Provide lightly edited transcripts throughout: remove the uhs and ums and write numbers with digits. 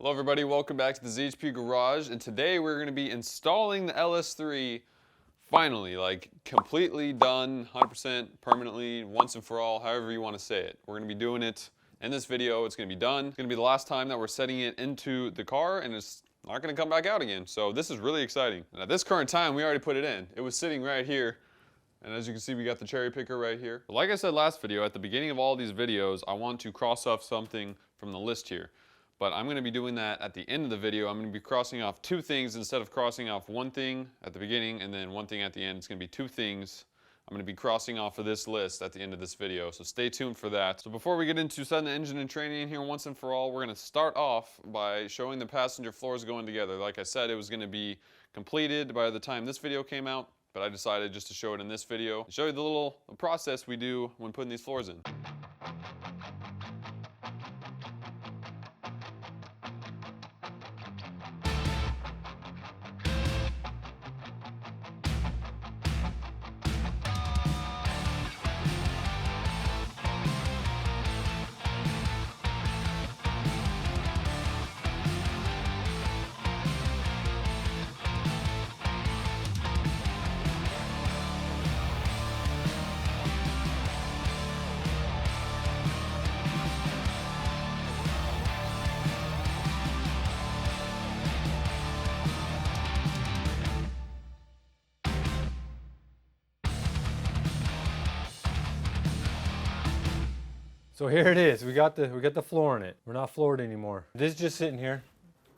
Hello everybody, welcome back to the ZHP Garage, and today we're going to be installing the LS3 finally, like completely done, 100% permanently, once and for all, however you want to say it. We're going to be doing it in this video. It's going to be done. It's going to be the last time that we're setting it into the car, and it's not going to come back out again. So this is really exciting. And at this current time, we already put it in. It was sitting right here. And as you can see, we got the cherry picker right here. But like I said last video, at the beginning of all these videos, I want to cross off something from the list here. But I'm going to be doing that at the end of the video. I'm going to be crossing off two things instead of crossing off one thing at the beginning and then one thing at the end. It's going to be two things I'm going to be crossing off of this list at the end of this video. So stay tuned for that. So before we get into setting the engine and training in here once and for all, we're going to start off by showing the passenger floors going together. Like I said, it was going to be completed by the time this video came out, but I decided just to show it in this video, show you the little process we do when putting these floors in. So here it is. We got the floor in it. We're not floored anymore. This is just sitting here.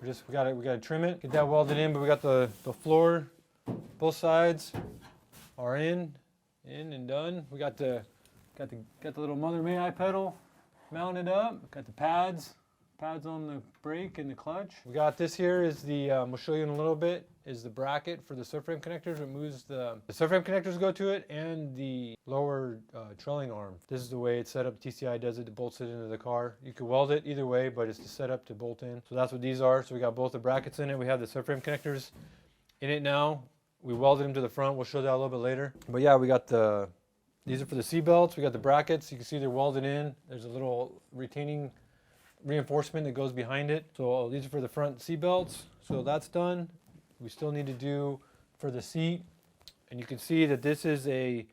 We gotta trim it, get that welded in, but we got the floor, both sides are in and done. We got the little Mother May I pedal mounted up. Got the pads on the brake and the clutch. We got this here is the we'll show you in a little bit, is the bracket for the subframe connectors. It moves the subframe connectors go to it and the lower trailing arm. This is the way it's set up. TCI does it, bolts it into the car. You could weld it either way, but it's the setup to bolt in. So that's what these are. So we got both the brackets in it. We have the subframe connectors in it now. We welded them to the front. We'll show that a little bit later. But yeah, we got these are for the seat belts. We got the brackets. You can see they're welded in. There's a little retaining reinforcement that goes behind it. So these are for the front seat belts. So that's done. We still need to do for the seat, and you can see that this is a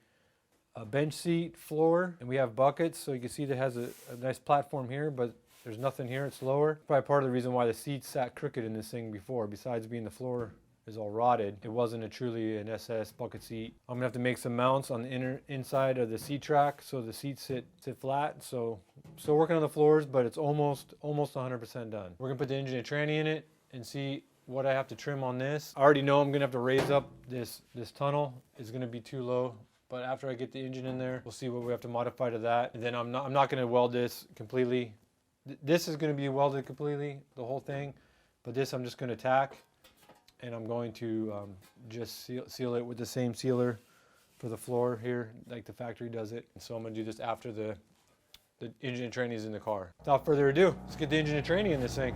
bench seat floor, and we have buckets, so you can see that it has a nice platform here, but there's nothing here. It's lower. Probably part of the reason why the seat sat crooked in this thing before. Besides being the floor is all rotted, it wasn't truly an SS bucket seat. I'm gonna have to make some mounts on the inside of the seat track so the seats sit flat. So still working on the floors, but it's almost 100% done. We're gonna put the engine and tranny in it and see what I have to trim on this. I already know I'm gonna have to raise up this tunnel. It's gonna be too low, but after I get the engine in there, we'll see what we have to modify to that. And then I'm not gonna weld this completely. This is gonna be welded completely, the whole thing, but this I'm just gonna tack, and I'm going to just seal it with the same sealer for the floor here, like the factory does it. And so I'm gonna do this after the engine and tranny is in the car. Without further ado, let's get the engine and tranny in this thing.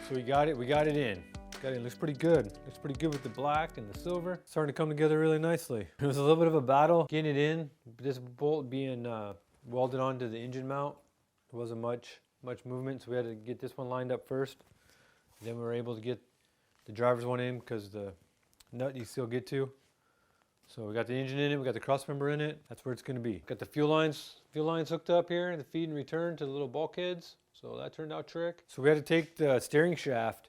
So we got it in. It looks pretty good. Looks pretty good with the black and the silver. Starting to come together really nicely. It was a little bit of a battle getting it in. This bolt being welded onto the engine mount. There wasn't much movement, so we had to get this one lined up first. Then we were able to get the driver's one in because the nut you still get to. So we got the engine in it, we got the cross member in it. That's where it's gonna be. Got the fuel lines hooked up here, the feed and return to the little bulkheads. So that turned out trick. So we had to take the steering shaft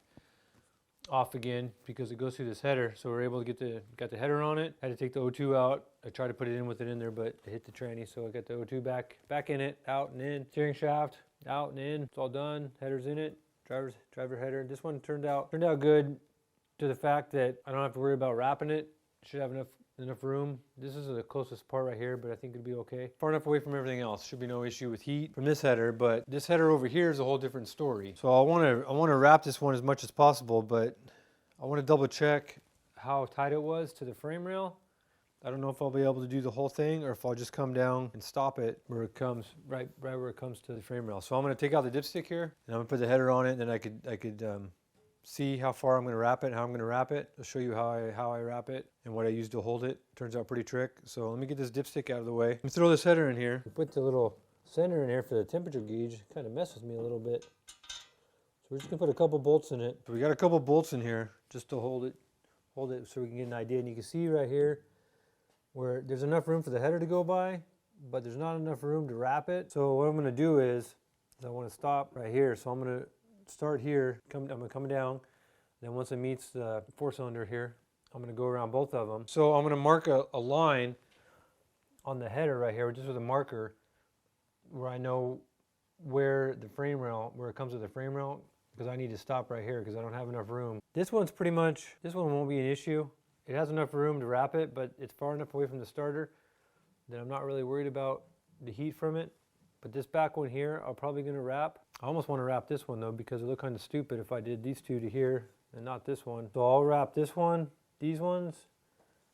off again because it goes through this header. So we were able to got the header on it. Had to take the O2 out. I tried to put it in with it in there, but it hit the tranny. So I got the O2 back in it, out and in. Steering shaft, out and in. It's all done. Header's in it. Driver header. This one turned out good to the fact that I don't have to worry about wrapping it. Should have enough enough room. This is the closest part right here, but I think it'll be okay. Far enough away from everything else. Should be no issue with heat from this header, but this header over here is a whole different story. So I want to wrap this one as much as possible, but I want to double check how tight it was to the frame rail. I don't know if I'll be able to do the whole thing or if I'll just come down and stop it where it comes, right where it comes to the frame rail. So I'm going to take out the dipstick here and I'm going to put the header on it, and then I could see how far I'm going to wrap it and how I'm going to wrap it. I'll show you how I wrap it and what I use to hold it. Turns out pretty trick. So let me get this dipstick out of the way. Let me throw this header in here. Put the little center in here for the temperature gauge. It kind of messes with me a little bit. So we're just going to put a couple bolts in it. So we got a couple bolts in here just to hold it so we can get an idea. And you can see right here where there's enough room for the header to go by, but there's not enough room to wrap it. So what I'm going to do is I want to stop right here. So I'm going to start here, I'm going to come down, then once it meets the 4-cylinder here, I'm going to go around both of them. So I'm going to mark a line on the header right here, just with a marker, where I know where the frame rail, where it comes with the frame rail, because I need to stop right here because I don't have enough room. This one won't be an issue. It has enough room to wrap it, but it's far enough away from the starter that I'm not really worried about the heat from it. But this back one here, I'm probably going to wrap. I almost want to wrap this one though, because it looked kind of stupid if I did these two to here and not this one. So I'll wrap this one, these ones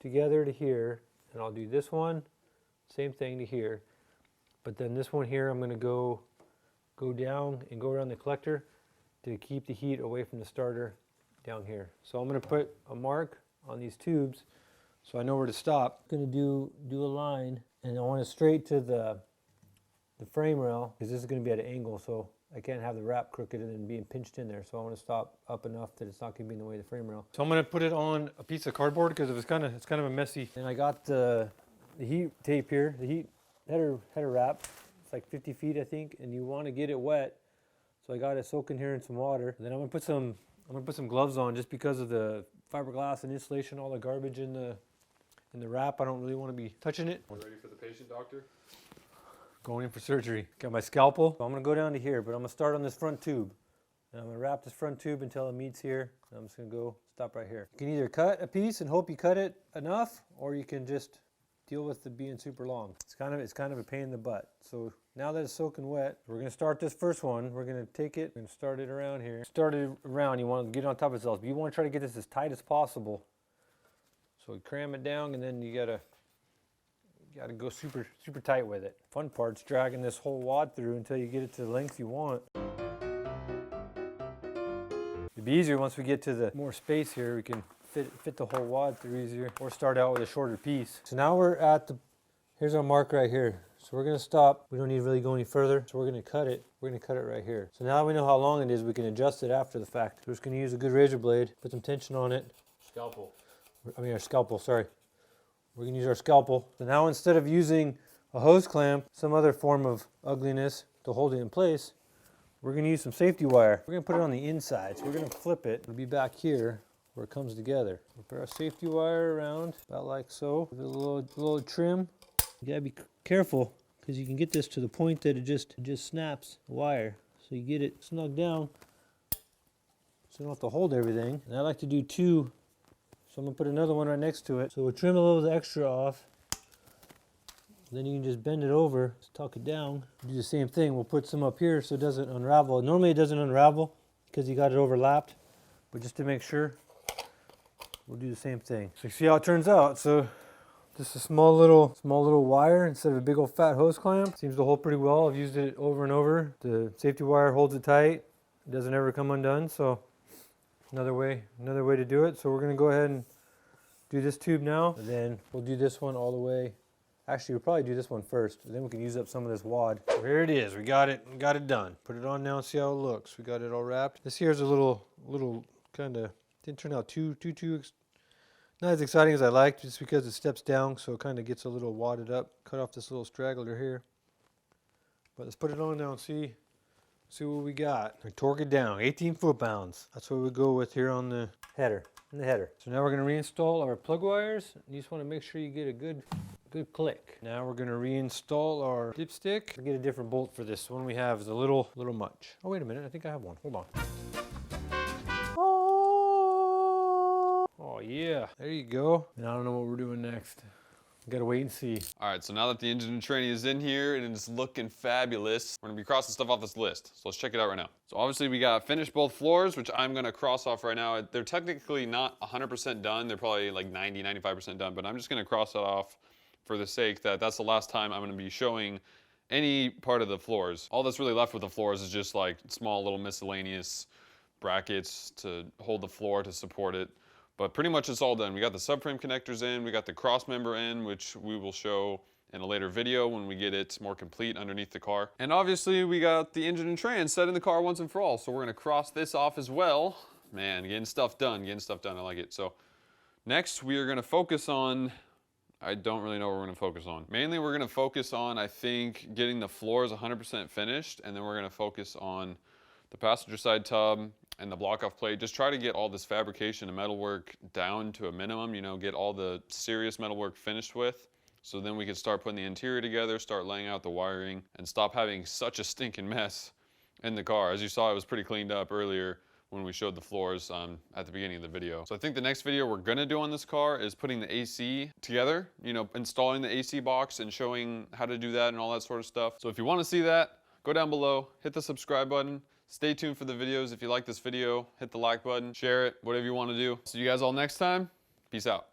together to here, and I'll do this one, same thing to here. But then this one here, I'm going to go down and go around the collector to keep the heat away from the starter down here. So I'm going to put a mark on these tubes so I know where to stop. I'm going to do a line, and I want it straight to the frame rail, because this is going to be at an angle, so I can't have the wrap crooked and then being pinched in there. So I want to stop up enough that it's not going to be in the way of the frame rail. So I'm going to put it on a piece of cardboard because it's kind of a messy. And I got the heat tape here, the heat header wrap. It's like 50 feet, I think, and you want to get it wet. So I got it soaking here in some water. And then I'm going to put some gloves on just because of the fiberglass and insulation, all the garbage in the wrap. I don't really want to be touching it. Ready for the patient, doctor? Going in for surgery. Got my scalpel. So I'm going to go down to here, but I'm going to start on this front tube. And I'm going to wrap this front tube until it meets here. And I'm just going to go stop right here. You can either cut a piece and hope you cut it enough, or you can just deal with it being super long. It's kind of a pain in the butt. So now that it's soaking wet, we're going to start this first one. We're going to take it and start it around here. Start it around. You want to get it on top of itself, but you want to try to get this as tight as possible. So cram it down, and then you got to go super tight with it. Fun part's dragging this whole wad through until you get it to the length you want. It'd be easier once we get to the more space here. We can fit the whole wad through easier, or start out with a shorter piece. So now we're at here's our mark right here. So we're going to stop. We don't need to really go any further. So we're going to cut it. We're going to cut it right here. So now we know how long it is. We can adjust it after the fact. So we're just going to use a good razor blade, put some tension on it. Our scalpel, sorry. We're going to use our scalpel. So now instead of using a hose clamp, some other form of ugliness to hold it in place, we're going to use some safety wire. We're going to put it on the inside. So we're going to flip it. It'll be back here where it comes together. We'll put our safety wire around about like so. Give it a little trim. You got to be careful because you can get this to the point that it just snaps the wire. So you get it snug down so you don't have to hold everything. And I like to do two. So I'm going to put another one right next to it. So we'll trim a little of the extra off. Then you can just bend it over, just tuck it down. Do the same thing. We'll put some up here so it doesn't unravel. Normally it doesn't unravel because you got it overlapped. But just to make sure, we'll do the same thing. So you see how it turns out. So just a small little wire instead of a big old fat hose clamp. Seems to hold pretty well. I've used it over and over. The safety wire holds it tight. It doesn't ever come undone. So another way to do it. So we're going to go ahead and do this tube now. And then we'll do this one all the way. Actually, we'll probably do this one first. Then we can use up some of this wad. So here it is. We got it done. Put it on now and see how it looks. We got it all wrapped. This here is a little kind of, didn't turn out too not as exciting as I liked, just because it steps down, so it kind of gets a little wadded up. Cut off this little straggler here. But let's put it on now and see what we got. We torque it down, 18 foot-pounds. That's what we go with here on the header. So now we're going to reinstall our plug wires. You just want to make sure you get a good click. Now we're going to reinstall our dipstick. We'll get a different bolt for this. The one we have is a little much. Oh, wait a minute. I think I have one. Hold on. Oh, yeah. There you go. And I don't know what we're doing next. We gotta wait and see. All right, so now that the engine and tranny is in here and it's looking fabulous, we're gonna be crossing stuff off this list. So let's check it out right now. So obviously we got finished both floors, which I'm gonna cross off right now. They're technically not 100% done. They're probably like 90, 95% done, but I'm just gonna cross it off for the sake that that's the last time I'm gonna be showing any part of the floors. All that's really left with the floors is just like small little miscellaneous brackets to hold the floor to support it. But pretty much it's all done. We got the subframe connectors in, we got the cross member in, which we will show in a later video when we get it more complete underneath the car. And obviously we got the engine and trans set in the car once and for all. So we're gonna cross this off as well. Man, getting stuff done, I like it. So next we are gonna focus on, I don't really know what we're gonna focus on. Mainly we're gonna focus on, I think, getting the floors 100% finished, and then we're gonna focus on the passenger side tub and the block off plate. Just try to get all this fabrication and metalwork down to a minimum, you know, get all the serious metalwork finished with. So then we can start putting the interior together, start laying out the wiring, and stop having such a stinking mess in the car. As you saw, it was pretty cleaned up earlier when we showed the floors at the beginning of the video. So I think the next video we're gonna do on this car is putting the AC together, you know, installing the AC box and showing how to do that and all that sort of stuff. So if you wanna see that, go down below, hit the subscribe button. Stay tuned for the videos. If you like this video, hit the like button, share it, whatever you want to do. See you guys all next time. Peace out.